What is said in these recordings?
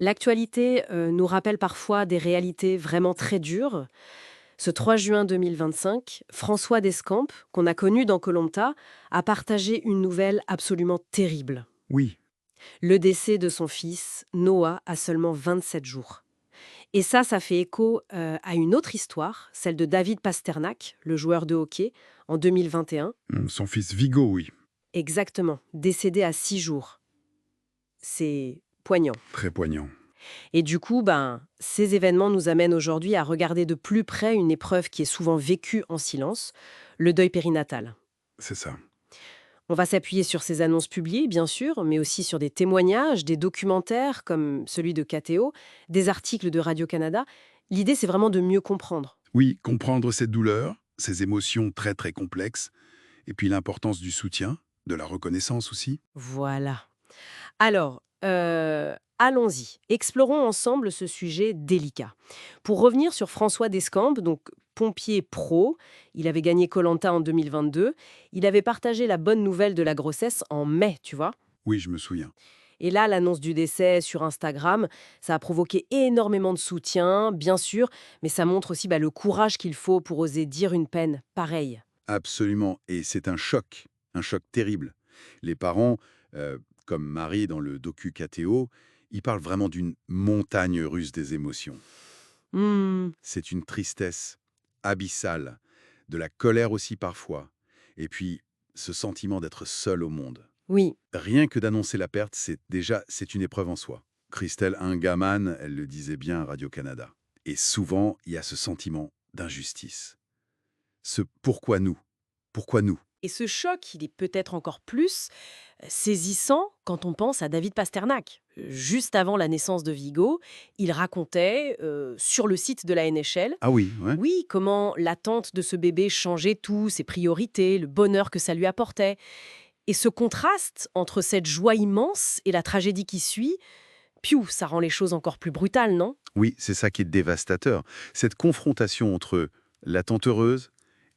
L'actualité nous rappelle parfois des réalités vraiment très dures. Ce 3 juin 2025, François Descampes, qu'on a connu dans koh a partagé une nouvelle absolument terrible. Oui, Le décès de son fils, Noah, à seulement 27 jours. Et ça fait écho à une autre histoire, celle de David Pasternak, le joueur de hockey, en 2021. son fils Vigo, oui. Exactement, décédé à 6 jours. C'est poignant. Très poignant. Et du coup, ces événements nous amènent aujourd'hui à regarder de plus près une épreuve qui est souvent vécue en silence, le deuil périnatal. C'est ça. On va s'appuyer sur ces annonces publiées, bien sûr, mais aussi sur des témoignages, des documentaires comme celui de KTO, des articles de Radio-Canada. L'idée, c'est vraiment de mieux comprendre. Oui, comprendre cette douleur, ces émotions très très complexes, et puis l'importance du soutien, de la reconnaissance aussi. Voilà. Alors, allons-y. Explorons ensemble ce sujet délicat. Pour revenir sur François Descampes, donc pompier pro, il avait gagné koh en 2022. Il avait partagé la bonne nouvelle de la grossesse en mai, tu vois. Oui, je me souviens. Et là, l'annonce du décès sur Instagram, ça a provoqué énormément de soutien, bien sûr, mais ça montre aussi le courage qu'il faut pour oser dire une peine pareille. Absolument. Et c'est un choc terrible. Les parents, euh, comme Marie dans le docu KTO, ils parlent vraiment d'une montagne russe des émotions. Hmm, C'est une tristesse abyssale, de la colère aussi parfois, et puis ce sentiment d'être seul au monde. oui. Rien que d'annoncer la perte, c'est une épreuve en soi. Christelle Ingaman, elle le disait bien à Radio-Canada. Et souvent, il y a ce sentiment d'injustice. Ce pourquoi nous? Pourquoi nous? Et ce choc, il est peut-être encore plus saisissant quand on pense à David Pasternak. Juste avant la naissance de Vigo, il racontait sur le site de la NHL, Ah oui, ouais. oui, comment l'attente de ce bébé changeait tout, ses priorités, le bonheur que ça lui apportait. Et ce contraste entre cette joie immense et la tragédie qui suit, piou, ça rend les choses encore plus brutales, non? Oui, c'est ça qui est dévastateur. Cette confrontation entre l'attente heureuse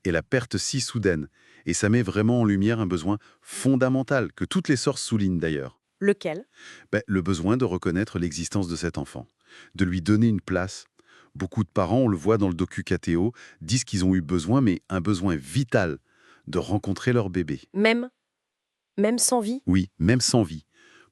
et la perte si soudaine. Et ça met vraiment en lumière un besoin fondamental, que toutes les sources soulignent d'ailleurs. Lequel? Le besoin de reconnaître l'existence de cet enfant, de lui donner une place. Beaucoup de parents, on le voit dans le docu KTO, disent qu'ils ont eu besoin, mais un besoin vital, de rencontrer leur bébé. Même, même sans vie? Oui, même sans vie.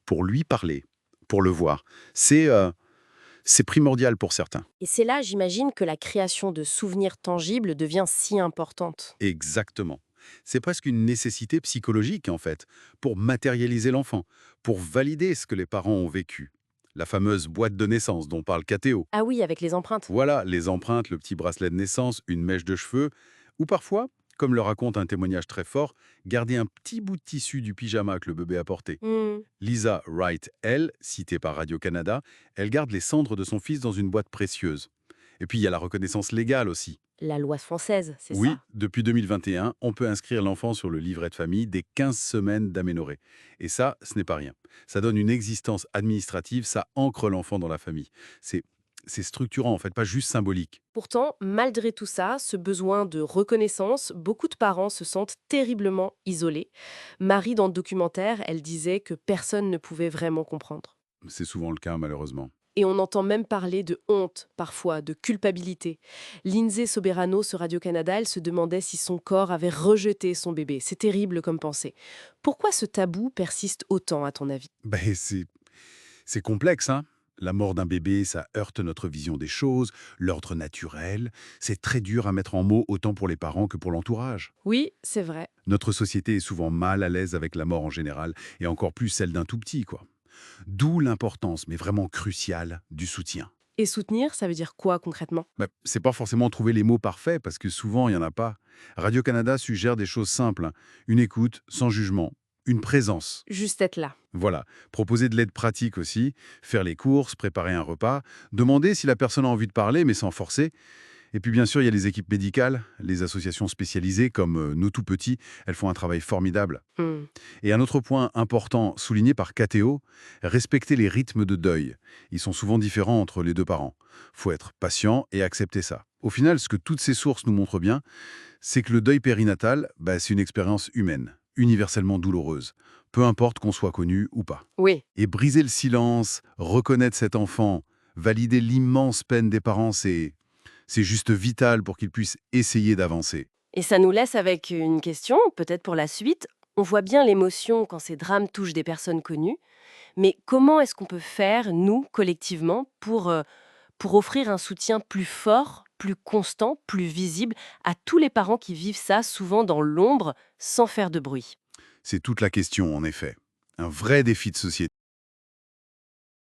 Pour lui parler, pour le voir. C'est primordial pour certains. Et c'est là, j'imagine, que la création de souvenirs tangibles devient si importante. Exactement. C'est presque une nécessité psychologique, en fait, pour matérialiser l'enfant, pour valider ce que les parents ont vécu. La fameuse boîte de naissance dont parle KTO. Ah oui, avec les empreintes. Voilà, les empreintes, le petit bracelet de naissance, une mèche de cheveux, ou parfois, comme le raconte un témoignage très fort, garder un petit bout de tissu du pyjama que le bébé a porté. Hmm. Lisa Wright, elle, citée par Radio-Canada, elle garde les cendres de son fils dans une boîte précieuse. Et puis il y a la reconnaissance légale aussi. La loi française, c'est Oui, ça? depuis 2021, on peut inscrire l'enfant sur le livret de famille dès 15 semaines d'aménorrhée. Et ça, ce n'est pas rien. Ça donne une existence administrative, ça ancre l'enfant dans la famille. C'est c'est structurant en fait, pas juste symbolique. Pourtant, malgré tout ça, ce besoin de reconnaissance, beaucoup de parents se sentent terriblement isolés. Marie, dans le documentaire, elle disait que personne ne pouvait vraiment comprendre. C'est souvent le cas malheureusement. Et on entend même parler de honte, parfois, de culpabilité. Lindsay Soberano sur Radio-Canada, elle se demandait si son corps avait rejeté son bébé. C'est terrible comme pensée. Pourquoi ce tabou persiste autant, à ton avis? C'est complexe, hein. La mort d'un bébé, ça heurte notre vision des choses, l'ordre naturel. C'est très dur à mettre en mots autant pour les parents que pour l'entourage. Oui, c'est vrai. Notre société est souvent mal à l'aise avec la mort en général, et encore plus celle d'un tout petit, quoi. D'où l'importance, mais vraiment cruciale, du soutien. Et soutenir, ça veut dire quoi concrètement? C'est pas forcément trouver les mots parfaits, parce que souvent, il n'y en a pas. Radio-Canada suggère des choses simples, hein. Une écoute, sans jugement, une présence. Juste être là. Voilà. Proposer de l'aide pratique aussi, faire les courses, préparer un repas, demander si la personne a envie de parler, mais sans forcer. Et puis bien sûr, il y a les équipes médicales, les associations spécialisées comme Nos Tout Petits, elles font un travail formidable. Hmm. Et un autre point important souligné par KTO, respecter les rythmes de deuil. Ils sont souvent différents entre les deux parents. Faut être patient et accepter ça. Au final, ce que toutes ces sources nous montrent bien, c'est que le deuil périnatal, c'est une expérience humaine, universellement douloureuse. peu importe qu'on soit connu ou pas. Oui. Et briser le silence, reconnaître cet enfant, valider l'immense peine des parents, c'est juste vital pour qu'ils puissent essayer d'avancer. Et ça nous laisse avec une question, peut-être pour la suite. On voit bien l'émotion quand ces drames touchent des personnes connues, mais comment est-ce qu'on peut faire, nous, collectivement, pour offrir un soutien plus fort, plus constant, plus visible à tous les parents qui vivent ça souvent dans l'ombre, sans faire de bruit? C'est toute la question, en effet. Un vrai défi de société.